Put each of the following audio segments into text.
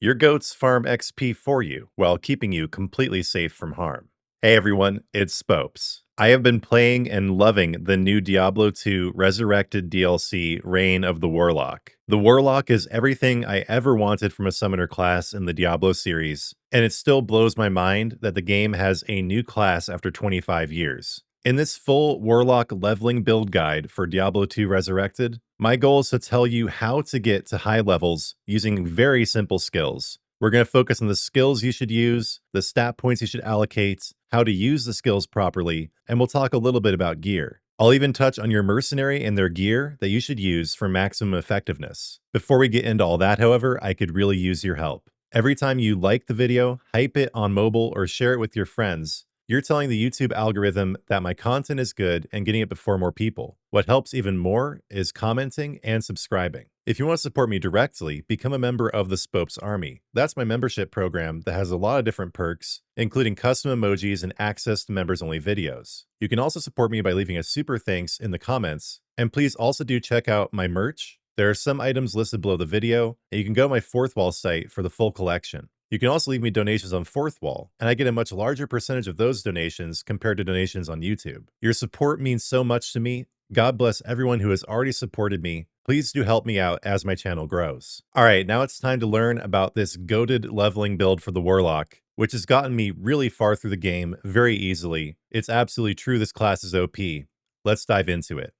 Your goats farm XP for you while keeping you completely safe from harm. Hey everyone, it's Spopes. I have been playing and loving the new Diablo II Resurrected DLC, Reign of the Warlock. The Warlock is everything I ever wanted from a summoner class in the Diablo series, and it still blows my mind that the game has a new class after 25 years. In this full Warlock leveling build guide for Diablo II Resurrected, my goal is to tell you how to get to high levels using very simple skills. We're going to focus on the skills you should use, the stat points you should allocate, how to use the skills properly, and we'll talk a little bit about gear. I'll even touch on your mercenary and their gear that you should use for maximum effectiveness. Before we get into all that, however, I could really use your help. Every time you like the video, hype it on mobile, or share it with your friends, you're telling the YouTube algorithm that my content is good and getting it before more people. What helps even more is commenting and subscribing. If you want to support me directly, become a member of the Spopes Army. That's my membership program that has a lot of different perks, including custom emojis and access to members-only videos. You can also support me by leaving a super thanks in the comments, and please also do check out my merch. There are some items listed below the video, and you can go to my Fourth Wall site for the full collection. You can also leave me donations on Fourth Wall, and I get a much larger percentage of those donations compared to donations on YouTube. Your support means so much to me. God bless everyone who has already supported me. Please do help me out as my channel grows. All right, now it's time to learn about this goated leveling build for the Warlock, which has gotten me really far through the game very easily. It's absolutely true this class is OP. Let's dive into it.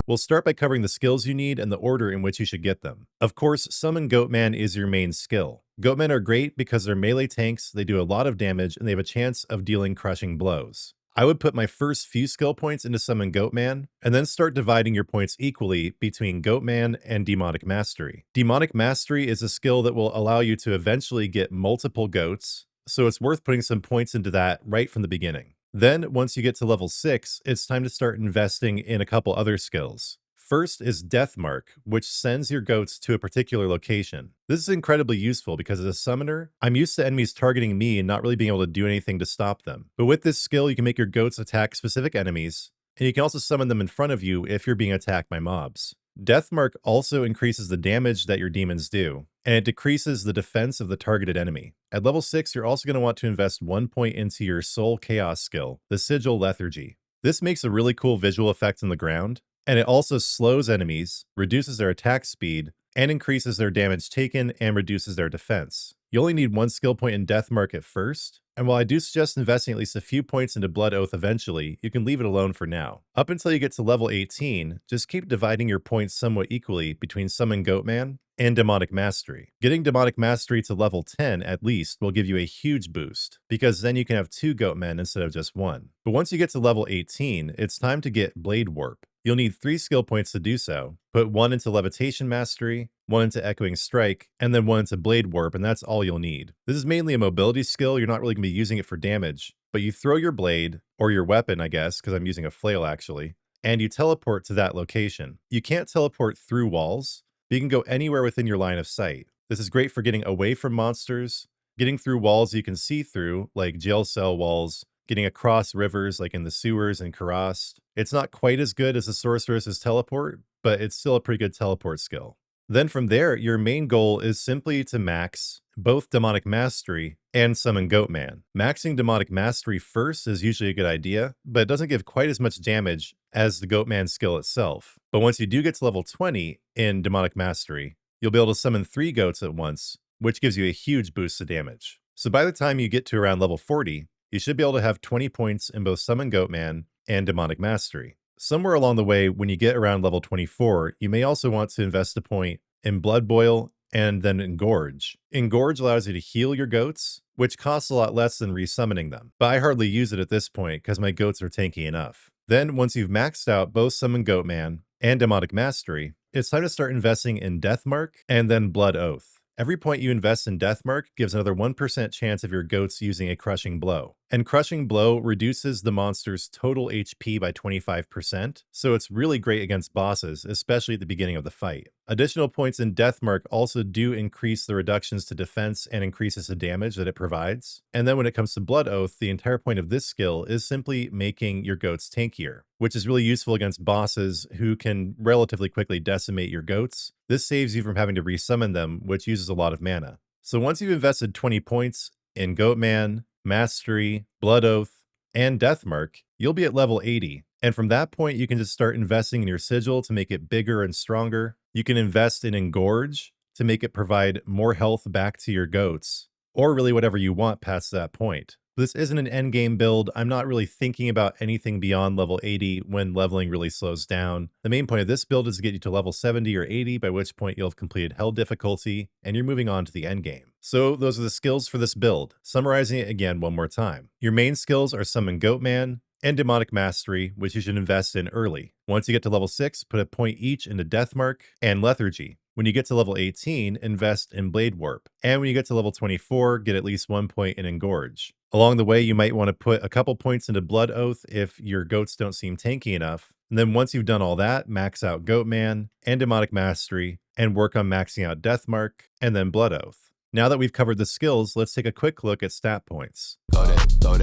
We'll start by covering the skills you need and the order in which you should get them. Of course, Summon Goatman is your main skill. Goatmen are great because they're melee tanks, they do a lot of damage, and they have a chance of dealing crushing blows. I would put my first few skill points into Summon Goatman, and then start dividing your points equally between Goatman and Demonic Mastery. Demonic Mastery is a skill that will allow you to eventually get multiple goats, so it's worth putting some points into that right from the beginning. Then, once you get to level 6, it's time to start investing in a couple other skills. First is Death Mark, which sends your goats to a particular location. This is incredibly useful because as a summoner, I'm used to enemies targeting me and not really being able to do anything to stop them. But with this skill, you can make your goats attack specific enemies, and you can also summon them in front of you if you're being attacked by mobs. Death Mark also increases the damage that your demons do, and it decreases the defense of the targeted enemy. At level 6, you're also going to want to invest 1 point into your Soul Chaos skill, the Sigil Lethargy. This makes a really cool visual effect on the ground, and it also slows enemies, reduces their attack speed, and increases their damage taken and reduces their defense. You only need 1 skill point in Death Mark at first, and while I do suggest investing at least a few points into Blood Oath eventually, you can leave it alone for now. Up until you get to level 18, just keep dividing your points somewhat equally between Summon Goatman and Demonic Mastery. Getting Demonic Mastery to level 10 at least will give you a huge boost, because then you can have 2 Goatmen instead of just 1. But once you get to level 18, it's time to get Blade Warp. You'll need 3 skill points to do so. Put 1 into Levitation Mastery, 1 into Echoing Strike, and then 1 into Blade Warp, and that's all you'll need. This is mainly a mobility skill. You're not really going to be using it for damage, but you throw your blade, or your weapon, I guess, because I'm using a flail actually, and you teleport to that location. You can't teleport through walls, but you can go anywhere within your line of sight. This is great for getting away from monsters, getting through walls you can see through, like jail cell walls, getting across rivers like in the sewers and Karast. It's not quite as good as the Sorceress's teleport, but it's still a pretty good teleport skill. Then from there, your main goal is simply to max both Demonic Mastery and Summon Goatman. Maxing Demonic Mastery first is usually a good idea, but it doesn't give quite as much damage as the Goatman skill itself. But once you do get to level 20 in Demonic Mastery, you'll be able to summon 3 goats at once, which gives you a huge boost to damage. So by the time you get to around level 40, you should be able to have 20 points in both Summon Goatman and Demonic Mastery. Somewhere along the way, when you get around level 24, you may also want to invest a point in Blood Boil and then Engorge. Engorge allows you to heal your goats, which costs a lot less than resummoning them, but I hardly use it at this point because my goats are tanky enough. Then, once you've maxed out both Summon Goatman and Demonic Mastery, it's time to start investing in Death Mark and then Blood Oath. Every point you invest in Death Mark gives another 1% chance of your goats using a crushing blow. And Crushing Blow reduces the monster's total HP by 25%, so it's really great against bosses, especially at the beginning of the fight. Additional points in Deathmark also do increase the reductions to defense and increases the damage that it provides. And then when it comes to Blood Oath, the entire point of this skill is simply making your goats tankier, which is really useful against bosses who can relatively quickly decimate your goats. This saves you from having to resummon them, which uses a lot of mana. So once you've invested 20 points in Goatman, Mastery, Blood Oath, and Deathmark, you'll be at level 80. And from that point, you can just start investing in your Sigil to make it bigger and stronger. You can invest in Engorge to make it provide more health back to your goats, or really whatever you want past that point. This isn't an endgame build. I'm not really thinking about anything beyond level 80 when leveling really slows down. The main point of this build is to get you to level 70 or 80, by which point you'll have completed Hell difficulty, and you're moving on to the endgame. So those are the skills for this build. Summarizing it again one more time. Your main skills are Summon Goatman and Demonic Mastery, which you should invest in early. Once you get to level 6, put a point each into Deathmark and Lethargy. When you get to level 18, invest in Blade Warp. And when you get to level 24, get at least 1 point in Engorge. Along the way, you might want to put a couple points into Blood Oath if your goats don't seem tanky enough. And then once you've done all that, max out Goatman and Demonic Mastery and work on maxing out Deathmark and then Blood Oath. Now that we've covered the skills, let's take a quick look at stat points. Please don't.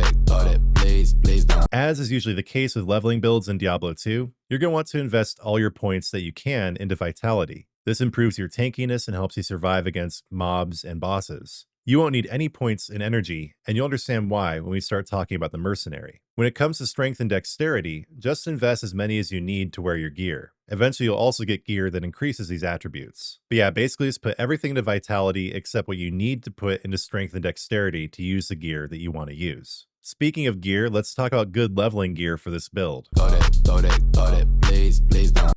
As is usually the case with leveling builds in Diablo 2, you're going to want to invest all your points that you can into Vitality. This improves your tankiness and helps you survive against mobs and bosses. You won't need any points in energy, and you'll understand why when we start talking about the Mercenary. When it comes to strength and dexterity, just invest as many as you need to wear your gear. Eventually, you'll also get gear that increases these attributes. But yeah, basically just put everything into Vitality except what you need to put into strength and dexterity to use the gear that you want to use. Speaking of gear, let's talk about good leveling gear for this build. Please don't.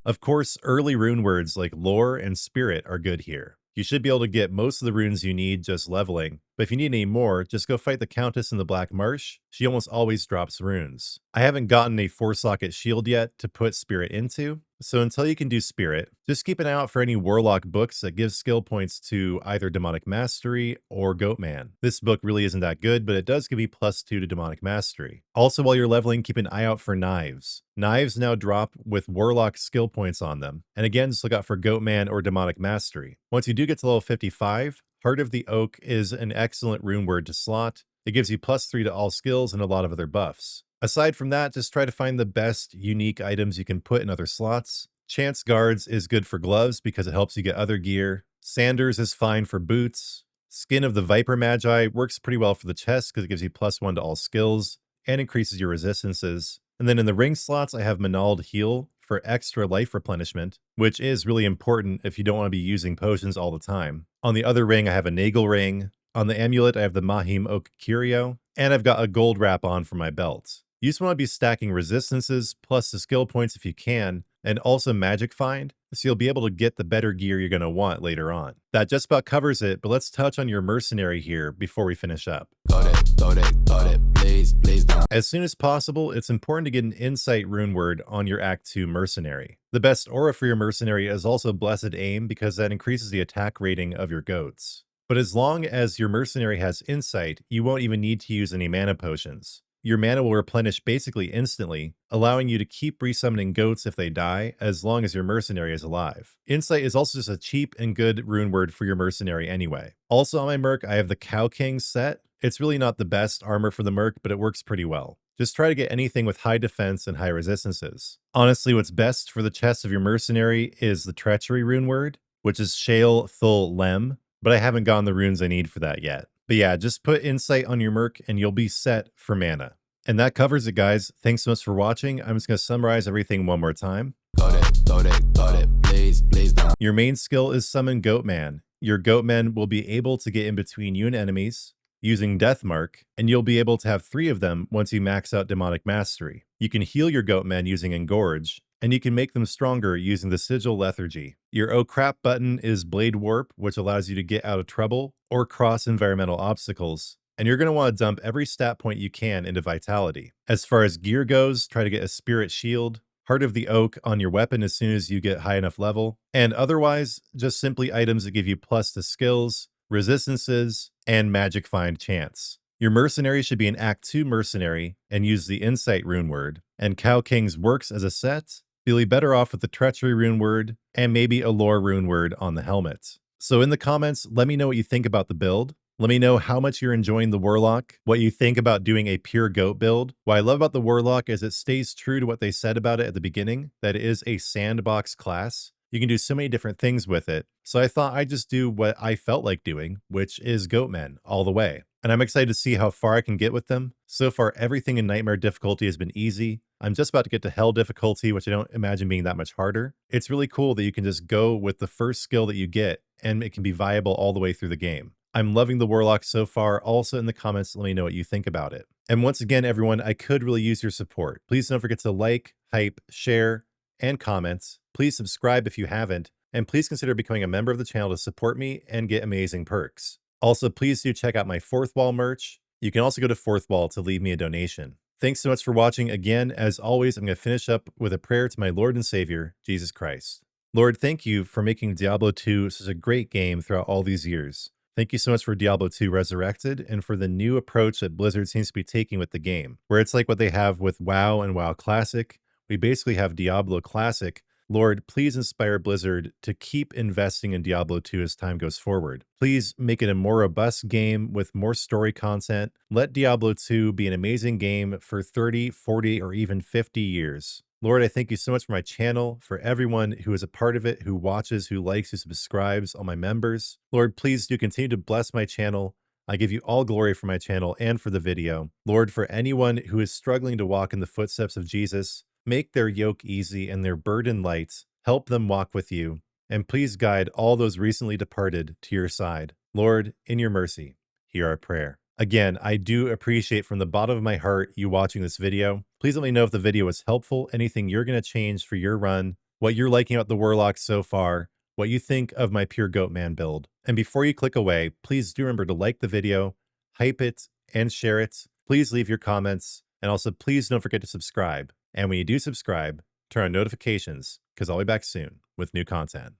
Of course, early rune words like Lore and Spirit are good here. You should be able to get most of the runes you need just leveling, but if you need any more, just go fight the Countess in the Black Marsh. She almost always drops runes. I haven't gotten a 4-socket shield yet to put Spirit into, so until you can do Spirit, just keep an eye out for any Warlock books that give skill points to either Demonic Mastery or Goatman. This book really isn't that good, but it does give you +2 to Demonic Mastery. Also, while you're leveling, keep an eye out for knives. Knives now drop with Warlock skill points on them, and again, just look out for Goatman or Demonic Mastery. Once you do get to level 55, Heart of the Oak is an excellent rune word to slot. It gives you +3 to all skills and a lot of other buffs. Aside from that, just try to find the best unique items you can put in other slots. Chance Guards is good for gloves because it helps you get other gear. Sanders is fine for boots. Skin of the Viper Magi works pretty well for the chest because it gives you +1 to all skills and increases your resistances. And then in the ring slots, I have Manald Heal for extra life replenishment, which is really important if you don't want to be using potions all the time. On the other ring, I have a Nagel ring. On the amulet, I have the Mahim Oak Curio, and I've got a gold wrap on for my belt. You just want to be stacking resistances plus the skill points if you can, and also magic find, so you'll be able to get the better gear you're going to want later on. That just about covers it, but let's touch on your Mercenary here before we finish up. Please don't. As soon as possible, it's important to get an Insight rune word on your Act 2 Mercenary. The best aura for your Mercenary is also Blessed Aim because that increases the attack rating of your goats. But as long as your Mercenary has Insight, you won't even need to use any mana potions. Your mana will replenish basically instantly, allowing you to keep resummoning goats if they die, as long as your Mercenary is alive. Insight is also just a cheap and good rune word for your Mercenary anyway. Also on my Merc, I have the Cow King set. It's really not the best armor for the Merc, but it works pretty well. Just try to get anything with high defense and high resistances. Honestly, what's best for the chest of your Mercenary is the Treachery rune word, which is Shale Thul Lem, but I haven't gotten the runes I need for that yet. But yeah, just put Insight on your Merc and you'll be set for mana. And that covers it, guys. Thanks so much for watching. I'm just going to summarize everything one more time. Please don't. Your main skill is Summon Goatman. Your Goatmen will be able to get in between you and enemies using Deathmark, and you'll be able to have 3 of them once you max out Demonic Mastery. You can heal your Goatmen using Engorge, and you can make them stronger using the Sigil Lethargy. Your Oh Crap button is Blade Warp, which allows you to get out of trouble or cross environmental obstacles. And you're going to want to dump every stat point you can into Vitality. As far as gear goes, try to get a Spirit Shield, Heart of the Oak on your weapon as soon as you get high enough level, and otherwise, just simply items that give you plus to skills, resistances, and magic find chance. Your Mercenary should be an Act 2 Mercenary and use the Insight rune word, and Cow King's works as a set, you'll be better off with the Treachery rune word and maybe a Lore rune word on the helmet. So in the comments, let me know what you think about the build. Let me know how much you're enjoying the Warlock, what you think about doing a pure goat build. What I love about the Warlock is it stays true to what they said about it at the beginning, that it is a sandbox class. You can do so many different things with it. So I thought I'd just do what I felt like doing, which is Goatmen all the way. And I'm excited to see how far I can get with them. So far, everything in Nightmare difficulty has been easy. I'm just about to get to Hell difficulty, which I don't imagine being that much harder. It's really cool that you can just go with the first skill that you get, and it can be viable all the way through the game. I'm loving the Warlock so far. Also in the comments, let me know what you think about it. And once again, everyone, I could really use your support. Please don't forget to like, hype, share, and comments. Please subscribe if you haven't, and please consider becoming a member of the channel to support me and get amazing perks. Also, please do check out my Fourth Wall merch. You can also go to Fourth Wall to leave me a donation. Thanks so much for watching. Again, as always, I'm going to finish up with a prayer to my Lord and Savior, Jesus Christ. Lord, thank you for making Diablo 2 such a great game throughout all these years. Thank you so much for Diablo II Resurrected and for the new approach that Blizzard seems to be taking with the game, where it's like what they have with WoW and WoW Classic. We basically have Diablo Classic. Lord, please inspire Blizzard to keep investing in Diablo 2 as time goes forward. Please make it a more robust game with more story content. Let Diablo 2 be an amazing game for 30, 40, or even 50 years. Lord, I thank you so much for my channel, for everyone who is a part of it, who watches, who likes, who subscribes, all my members. Lord, please do continue to bless my channel. I give you all glory for my channel and for the video. Lord, for anyone who is struggling to walk in the footsteps of Jesus, make their yoke easy and their burden light. Help them walk with you. And please guide all those recently departed to your side. Lord, in your mercy, hear our prayer. Again, I do appreciate from the bottom of my heart you watching this video. Please let me know if the video was helpful, anything you're going to change for your run, what you're liking about the Warlock so far, what you think of my Pure Goatman build. And before you click away, please do remember to like the video, hype it, and share it. Please leave your comments, and also please don't forget to subscribe. And when you do subscribe, turn on notifications, because I'll be back soon with new content.